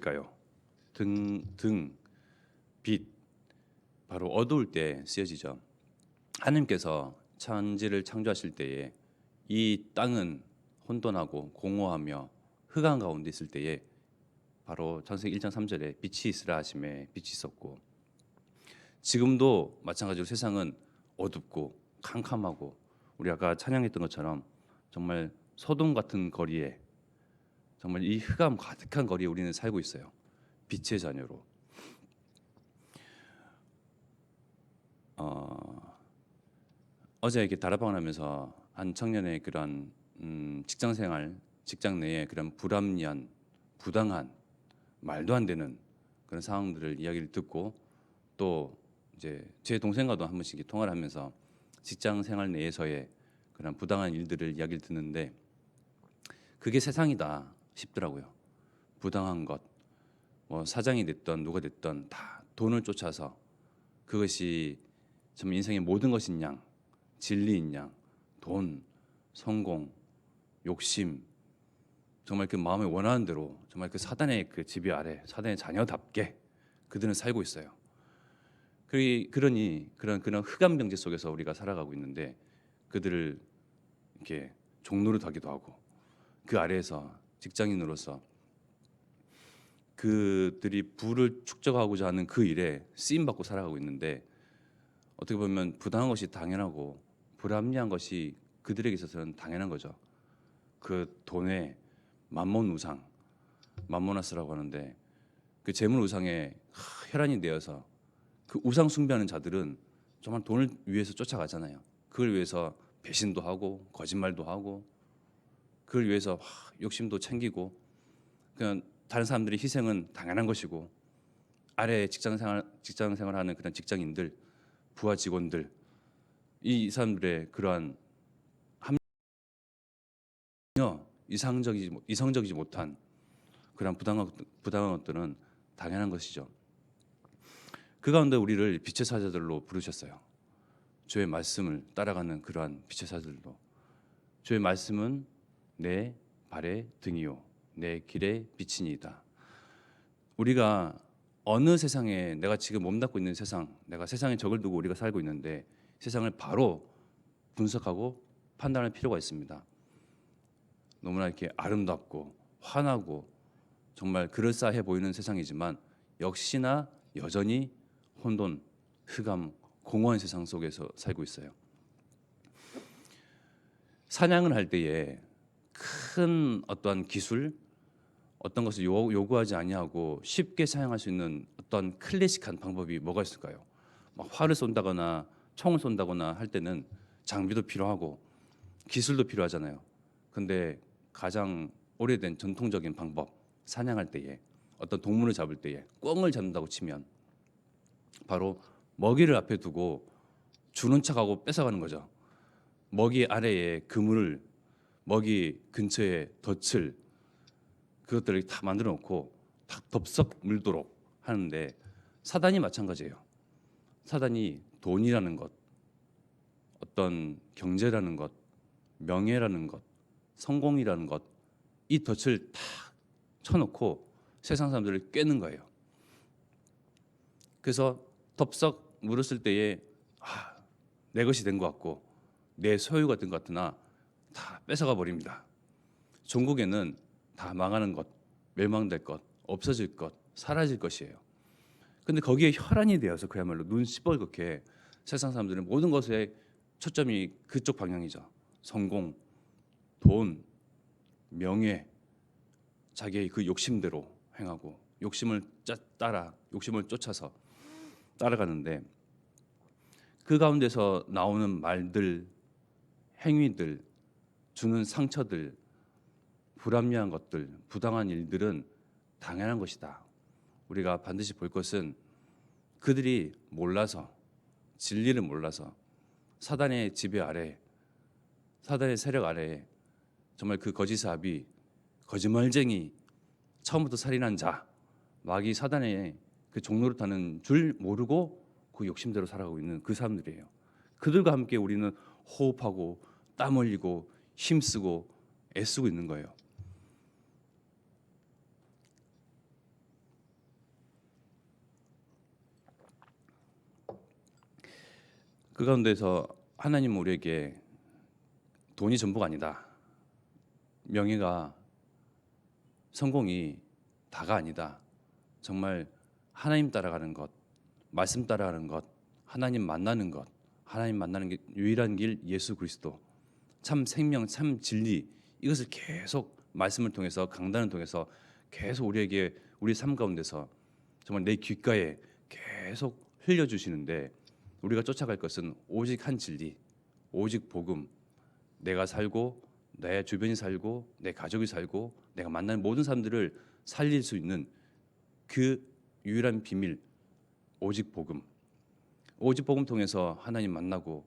까요? 빛, 바로 어두울 때 쓰여지죠. 하나님께서 천지를 창조하실 때에 이 땅은 혼돈하고 공허하며 흑암 가운데 있을 때에 바로 창세기 1장 3절에 빛이 있으라 하심에 빛이 있었고, 지금도 마찬가지로 세상은 어둡고 캄캄하고, 우리 아까 찬양했던 것처럼 정말 소돔 같은 거리에, 정말 이 흑암 가득한 거리에 우리는 살고 있어요. 빛의 자녀로. 어제 이렇게 다락방을 하면서 한 청년의 그런 직장 생활, 직장 내에 그런 불합리한, 부당한, 말도 안 되는 그런 상황들을 이야기를 듣고, 또 이제 제 동생과도 한 번씩 통화를 하면서 직장 생활 내에서의 그런 부당한 일들을 이야기를 듣는데, 그게 세상이다 싶더라고요. 부당한 것, 뭐 사장이 됐던 누가 됐던 다 돈을 쫓아서 그것이 참 인생의 모든 것인 양, 진리인 양, 돈, 성공, 욕심, 정말 그 마음에 원하는 대로 정말 그 사단의 그 지배 아래, 사단의 자녀답게 그들은 살고 있어요. 그러니 그런 흑암 병제 속에서 우리가 살아가고 있는데, 그들을 이렇게 종노릇하기도 하고, 그 아래에서 직장인으로서 그들이 부를 축적하고자 하는 그 일에 쓰임 받고 살아가고 있는데, 어떻게 보면 부당한 것이 당연하고 불합리한 것이 그들에게 있어서는 당연한 거죠. 그 돈의 만몬 우상, 만모나스라고 하는데, 그 재물 우상에 혈안이 되어서 그 우상 숭배하는 자들은 정말 돈을 위해서 쫓아가잖아요. 그걸 위해서 배신도 하고 거짓말도 하고, 그걸 위해서 욕심도 챙기고, 그냥 다른 사람들의 희생은 당연한 것이고, 아래 직장 생활하는 그런 직장인들, 부하 직원들, 이 사람들의 그러한 이성적이지 못한 그런 부당한 것들은 당연한 것이죠. 그 가운데 우리를 빛의 사자들로 부르셨어요. 주의 말씀을 따라가는 그러한 빛의 사자들로. 주의 말씀은 내 발의 등이요 내 길의 빛이니이다. 우리가 어느 세상에, 내가 지금 몸담고 있는 세상, 내가 세상에 적을 두고 우리가 살고 있는데, 세상을 바로 분석하고 판단할 필요가 있습니다. 너무나 이렇게 아름답고 환하고 정말 그럴싸해 보이는 세상이지만, 역시나 여전히 혼돈, 흑암, 공허한 세상 속에서 살고 있어요. 사냥을 할 때에 큰 어떠한 기술, 어떤 것을 요구하지 아니하고 쉽게 사용할 수 있는 어떤 클래식한 방법이 뭐가 있을까요? 막 활을 쏜다거나 총을 쏜다거나 할 때는 장비도 필요하고 기술도 필요하잖아요. 근데 가장 오래된 전통적인 방법, 사냥할 때에, 어떤 동물을 잡을 때에 꿩을 잡는다고 치면 바로 먹이를 앞에 두고 주는 척하고 뺏어가는 거죠. 먹이 아래에 그물을, 먹이 근처에 덫을, 그것들을 다 만들어 놓고 다 덥석 물도록 하는데, 사단이 마찬가지예요. 사단이 돈이라는 것, 어떤 경제라는 것, 명예라는 것, 성공이라는 것, 이 덫을 다 쳐놓고 세상 사람들을 꿰는 거예요. 그래서 덥석 물었을 때에 내 것이 된 것 같고 내 소유가 된 것 같으나 다 뺏어가 버립니다. 종국에는 다 망하는 것, 멸망될 것, 없어질 것, 사라질 것이에요. 근데 거기에 혈안이 되어서 그야말로 눈 시뻘겋게 세상 사람들은 모든 것에 초점이 그쪽 방향이죠. 성공, 돈, 명예, 자기의 그 욕심대로 행하고, 욕심을 쫓아서 따라가는데, 그 가운데서 나오는 말들, 행위들, 주는 상처들, 불합리한 것들, 부당한 일들은 당연한 것이다. 우리가 반드시 볼 것은, 그들이 몰라서, 진리를 몰라서 사단의 지배 아래, 사단의 세력 아래, 정말 그 거짓사비, 거짓말쟁이, 처음부터 살인한 자, 마귀 사단의 그 종로를 타는 줄 모르고 그 욕심대로 살아가고 있는 그 사람들이에요. 그들과 함께 우리는 호흡하고 땀 흘리고 힘쓰고 애쓰고 있는 거예요. 그 가운데서 하나님은 우리에게 돈이 전부가 아니다. 명예가 성공이 다가 아니다. 정말 하나님 따라가는 것, 말씀 따라가는 것, 하나님 만나는 것, 하나님 만나는 게 유일한 길 예수 그리스도, 참 생명, 참 진리, 이것을 계속 말씀을 통해서 강단을 통해서 계속 우리에게 우리 삶 가운데서 정말 내 귓가에 계속 흘려주시는데, 우리가 쫓아갈 것은 오직 한 진리, 오직 복음. 내가 살고 내 주변이 살고 내 가족이 살고 내가 만나는 모든 사람들을 살릴 수 있는 그 유일한 비밀, 오직 복음. 오직 복음 통해서 하나님 만나고,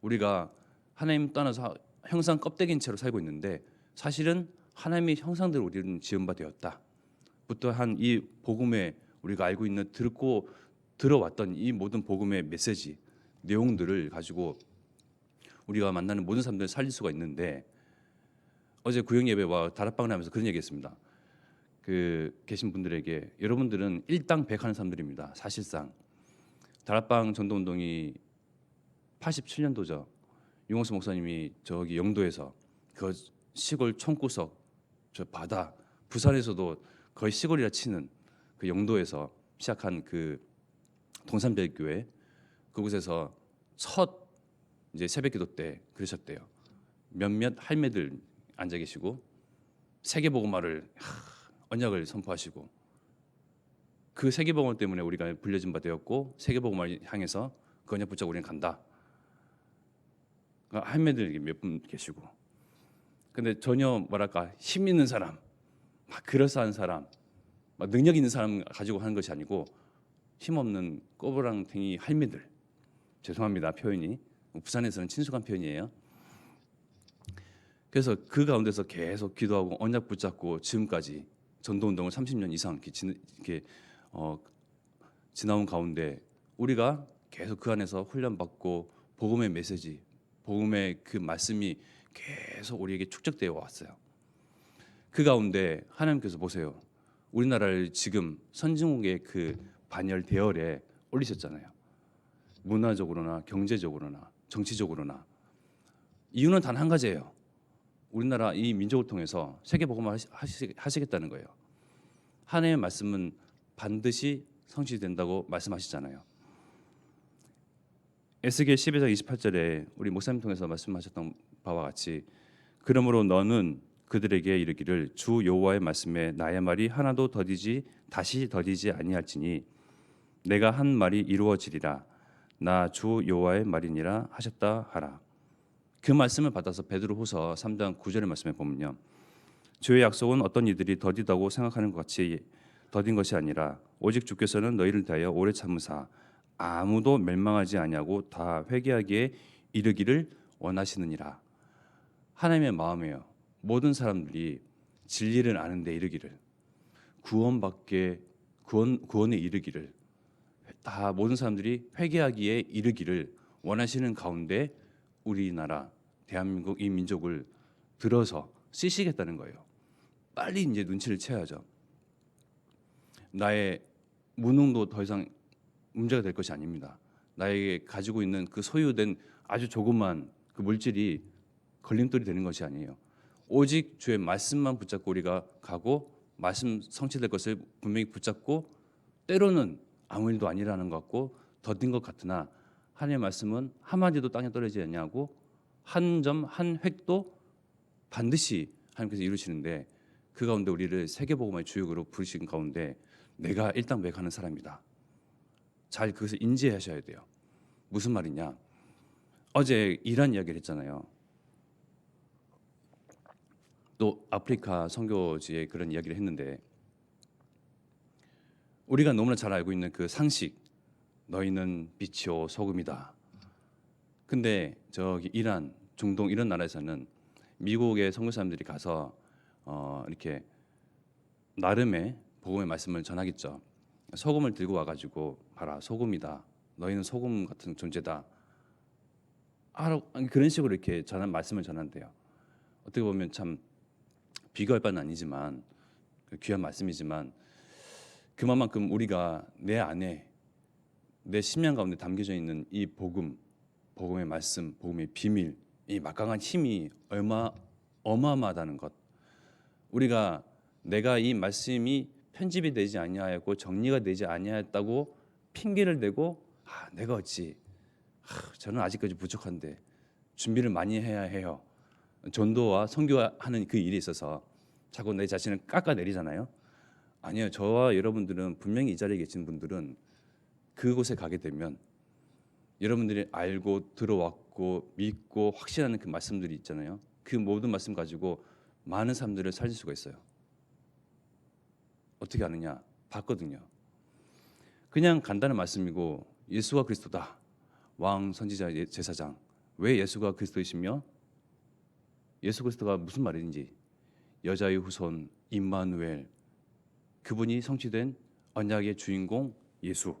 우리가 하나님 떠나서 형상 껍데기인 채로 살고 있는데 사실은 하나님의 형상대로 우리는 지은 바 되었다 부터 한 이 복음에 우리가 알고 있는 듣고 들어왔던 이 모든 복음의 메시지 내용들을 가지고 우리가 만나는 모든 사람들을 살릴 수가 있는데, 어제 구역 예배와 다락방을 하면서 그런 얘기했습니다. 그 계신 분들에게 여러분들은 일당백하는 사람들입니다. 사실상 다락방 전도운동이 87년도죠. 윤홍수 목사님이 저기 영도에서 그 시골 총구석 저 바다, 부산에서도 거의 시골이라 치는 그 영도에서 시작한 그 동산별교회, 그곳에서 첫 이제 새벽기도 때 그러셨대요. 몇몇 할매들 앉아 계시고 세계복음화를 언약을 선포하시고, 그 세계복음 때문에 우리가 불려진 바 되었고 세계복음을 향해서 그 언약 붙잡고 우리는 간다. 그러니까 할매들 몇 분 계시고, 근데 전혀 뭐랄까 힘 있는 사람, 막 그럴싸한 사람, 막 능력 있는 사람 가지고 하는 것이 아니고 힘없는 꼬부랑탱이 할매들. 죄송합니다 표현이, 부산에서는 친숙한 표현이에요. 그래서 그 가운데서 계속 기도하고 언약 붙잡고 지금까지 전도운동을 30년 이상 이렇게 지나온 가운데 우리가 계속 그 안에서 훈련받고 복음의 메시지, 복음의 그 말씀이 계속 우리에게 축적되어 왔어요. 그 가운데 하나님께서 보세요. 우리나라를 지금 선진국의 그 반열 대열에 올리셨잖아요. 문화적으로나 경제적으로나 정치적으로나. 이유는 단 한 가지예요. 우리나라 이 민족을 통해서 세계 복음을 하시겠다는 거예요. 하나님의 말씀은 반드시 성취된다고 말씀하시잖아요. 에스겔 12장 28절에 우리 목사님 통해서 말씀하셨던 바와 같이, 그러므로 너는 그들에게 이르기를 주 여호와의 말씀에 나의 말이 하나도 다시 더디지 아니할지니 내가 한 말이 이루어지리라. 나 주 여호와의 말이니라 하셨다 하라. 그 말씀을 받아서 베드로후서 3장 9절의 말씀에 보면요, 주의 약속은 어떤 이들이 더디다고 생각하는 것 같이 더딘 것이 아니라 오직 주께서는 너희를 대하여 오래 참으사 아무도 멸망하지 아니하고 다 회개하기에 이르기를 원하시느니라. 하나님의 마음이에요. 모든 사람들이 진리를 아는 데 이르기를, 구원에 이르기를, 다 모든 사람들이 회개하기에 이르기를 원하시는 가운데 우리나라 대한민국 이 민족을 들어서 쓰시겠다는 거예요. 빨리 이제 눈치를 채야죠. 나의 무능도 더 이상 문제가 될 것이 아닙니다. 나에게 가지고 있는 그 소유된 아주 조그만 그 물질이 걸림돌이 되는 것이 아니에요. 오직 주의 말씀만 붙잡고 우리가 가고 말씀 성취될 것을 분명히 붙잡고, 때로는 아무 일도 아니라는 것 같고 더딘 것 같으나 하나님의 말씀은 한마디도 땅에 떨어지지 않냐고 한 점 한 획도 반드시 하나님께서 이루시는데, 그 가운데 우리를 세계복음의 주역으로 부르신 가운데 내가 일당백하는 사람이다. 잘 그것을 인지하셔야 돼요. 무슨 말이냐? 어제 이란 이야기를 했잖아요. 또 아프리카 선교지에 그런 이야기를 했는데, 우리가 너무나 잘 알고 있는 그 상식, 너희는 빛이요 소금이다. 근데 저기 이란, 중동 이런 나라에서는 미국의 선교 사람들이 가서 이렇게 나름의 복음의 말씀을 전하겠죠. 소금을 들고 와가지고 봐라, 소금이다. 너희는 소금 같은 존재다. 그런 식으로 이렇게 말씀을 전한대요. 어떻게 보면 참 비교할 바는 아니지만 귀한 말씀이지만, 그만큼 우리가 내 안에 내 심령 가운데 담겨져 있는 이 복음, 복음의 말씀, 복음의 비밀, 이 막강한 힘이 얼마 어마어마하다는 것. 우리가 내가 이 말씀이 편집이 되지 아니하였고 정리가 되지 아니하였다고 핑계를 대고 내가 어찌 저는 아직까지 부족한데 준비를 많이 해야 해요. 전도와 선교하는 그 일에 있어서 자꾸 내 자신을 깎아내리잖아요. 아니요, 저와 여러분들은 분명히 이 자리에 계신 분들은 그곳에 가게 되면 여러분들이 알고 들어왔고 믿고 확신하는 그 말씀들이 있잖아요. 그 모든 말씀 가지고 많은 사람들을 살릴 수가 있어요. 어떻게 아느냐? 봤거든요. 그냥 간단한 말씀이고 예수가 그리스도다. 왕, 선지자, 제사장. 왜 예수가 그리스도이시며 예수 그리스도가 무슨 말인지 여자의 후손 임마누엘, 그분이 성취된 언약의 주인공 예수.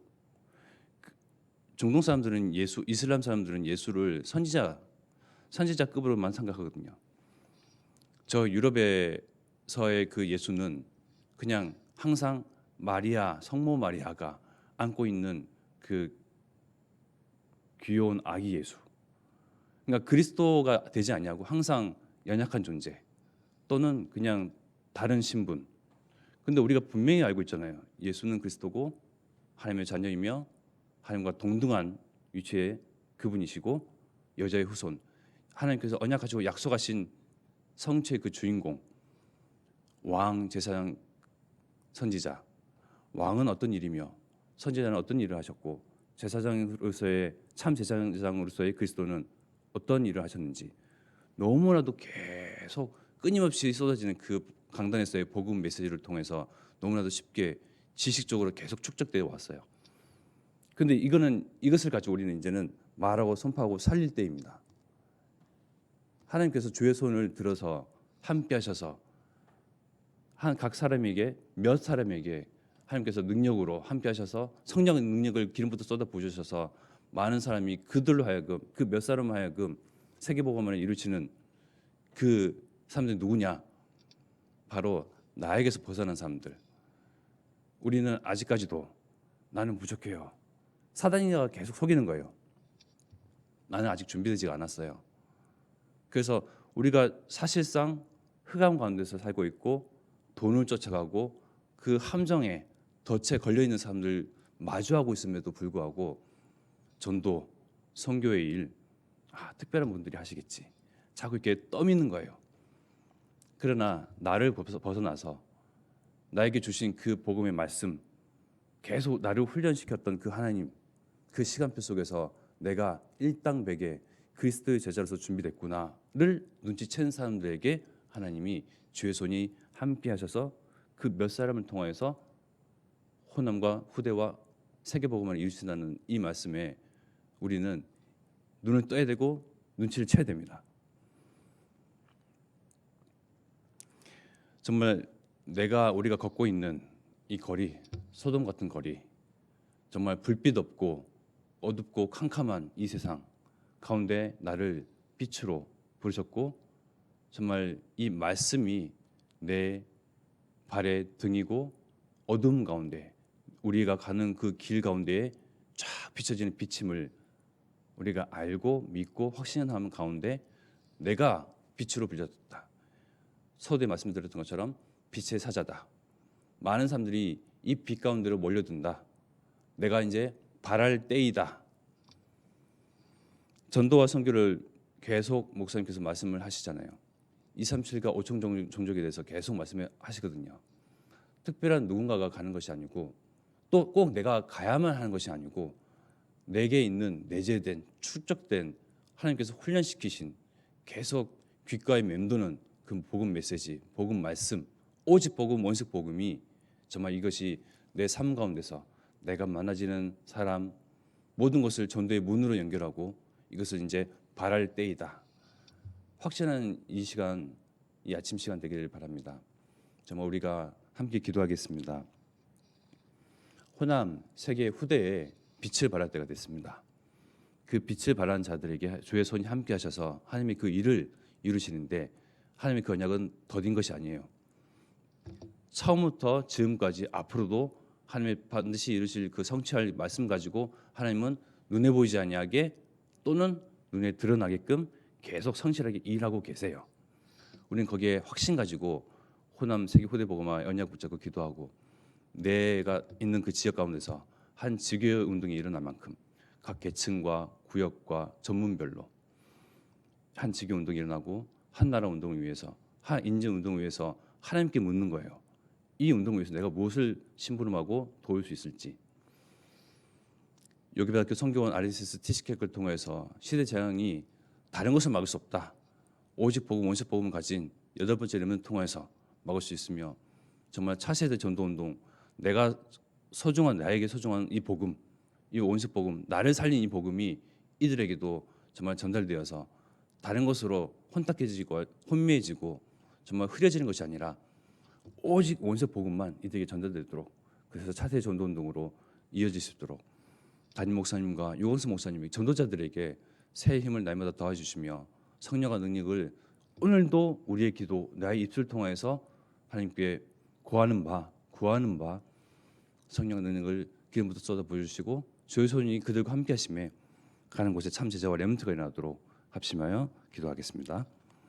중동 사람들은 이슬람 사람들은 예수를 선지자급으로만 생각하거든요. 저 유럽에서의 그 예수는 그냥 항상 마리아, 성모 마리아가 안고 있는 그 귀여운 아기 예수. 그러니까 그리스도가 되지 않냐고 항상 연약한 존재 또는 그냥 다른 신분. 근데 우리가 분명히 알고 있잖아요. 예수는 그리스도고 하나님의 자녀이며 하나님과 동등한 위치의 그분이시고 여자의 후손. 하나님께서 언약하시고 약속하신 성취의 그 주인공. 왕, 제사장, 선지자. 왕은 어떤 일이며 선지자는 어떤 일을 하셨고 제사장으로서의 참 제사장으로서의 그리스도는 어떤 일을 하셨는지 너무나도 계속 끊임없이 쏟아지는 그 강단에서의 복음 메시지를 통해서 너무나도 쉽게 지식적으로 계속 축적되어 왔어요. 근데 이것을 가지고 우리는 이제는 말하고 선포하고 살릴 때입니다. 하나님께서 주의 손을 들어서 함께 하셔서 각 사람에게 몇 사람에게 하나님께서 능력으로 함께 하셔서 성령의 능력을 기름부터 쏟아 부으셔서 많은 사람이 그들로 하여금 그 몇 사람 하여금 세계복음을 이루치는 그 사람들이 누구냐? 바로 나에게서 벗어난 사람들. 우리는 아직까지도 나는 부족해요. 사단이가 계속 속이는 거예요. 나는 아직 준비되지가 않았어요. 그래서 우리가 사실상 흑암 가운데서 살고 있고 돈을 쫓아가고 그 함정에 덫에 걸려 있는 사람들 마주하고 있음에도 불구하고 전도, 선교의 일, 특별한 분들이 하시겠지. 자꾸 이렇게 떠미는 거예요. 그러나 나를 벗어나서 나에게 주신 그 복음의 말씀, 계속 나를 훈련시켰던 그 하나님, 그 시간표 속에서 내가 일당백에 그리스도의 제자로서 준비됐구나를 눈치챈 사람들에게 하나님이 주의 손이 함께 하셔서 그 몇 사람을 통하여서 호남과 후대와 세계복음을 이루신다는 이 말씀에 우리는 눈을 떠야 되고 눈치를 채야 됩니다. 정말 우리가 걷고 있는 이 거리, 소돔 같은 거리, 정말 불빛 없고 어둡고 캄캄한 이 세상 가운데 나를 빛으로 부르셨고 정말 이 말씀이 내 발의 등이고 어둠 가운데 우리가 가는 그 길 가운데에 쫙 비춰지는 비침을 우리가 알고 믿고 확신하는 가운데 내가 빛으로 불렸다. 서두에 말씀드렸던 것처럼 빛의 사자다. 많은 사람들이 이 빛 가운데로 몰려든다. 내가 이제 발할 때이다. 전도와 선교를 계속 목사님께서 말씀을 하시잖아요. 237과 5천 종족에 대해서 계속 말씀하시거든요. 특별한 누군가가 가는 것이 아니고 또 꼭 내가 가야만 하는 것이 아니고 내게 있는 내재된 축적된 하나님께서 훈련시키신 계속 귓가에 맴도는 그 복음 메시지, 복음 말씀, 오직 복음, 원식 복음이 정말 이것이 내 삶 가운데서 내가 만나지는 사람 모든 것을 전도의 문으로 연결하고 이것을 이제 발할 때이다. 확신하는 이 시간, 이 아침 시간 되기를 바랍니다. 정말 우리가 함께 기도하겠습니다. 호남 세계 후대에 빛을 발할 때가 됐습니다. 그 빛을 발한 자들에게 주의 손이 함께 하셔서 하나님이 그 일을 이루시는데 하나님의 그 언약은 더딘 것이 아니에요. 처음부터 지금까지 앞으로도 하나님의 반드시 이루실 그 성취할 말씀 가지고 하나님은 눈에 보이지 아니하게 또는 눈에 드러나게끔 계속 성실하게 일하고 계세요. 우리는 거기에 확신 가지고 호남 세계 후대복음화 언약 붙잡고 기도하고 내가 있는 그 지역 가운데서 한 지교 운동이 일어날 만큼 각 계층과 구역과 전문별로 한 지교 운동이 일어나고 한 나라 운동을 위해서 한 인재 운동을 위해서 하나님께 묻는 거예요. 이 운동을 위해서 내가 무엇을 심부름하고 도울 수 있을지. 여기대학교 성교원 RSS 티시켓을 통해서 시대 재앙이 다른 것을 막을 수 없다. 오직 복음, 원식 복음을 가진 8번째 렘넌트 통해서 막을 수 있으며 정말 차세대 전도운동, 내가 소중한 나에게 소중한 이 복음, 이 원식 복음, 나를 살린 이 복음이 이들에게도 정말 전달되어서 다른 것으로 혼탁해지고 혼미해지고 정말 흐려지는 것이 아니라 오직 원색 복음만 이들에게 전달되도록 그래서 차세대 전도운동으로 이어질 수 있도록 담임 목사님과 유광수 목사님이 전도자들에게 새 힘을 날마다 더해주시며 성령과 능력을 오늘도 우리의 기도, 나의 입술을 통해서 하나님께 구하는 바 성령 능력을 기름부터 쏟아 부어주시고 주의 손이 그들과 함께 하심에 가는 곳에 참 제자와 렘넌트가 일어나도록 합심하여 기도하겠습니다.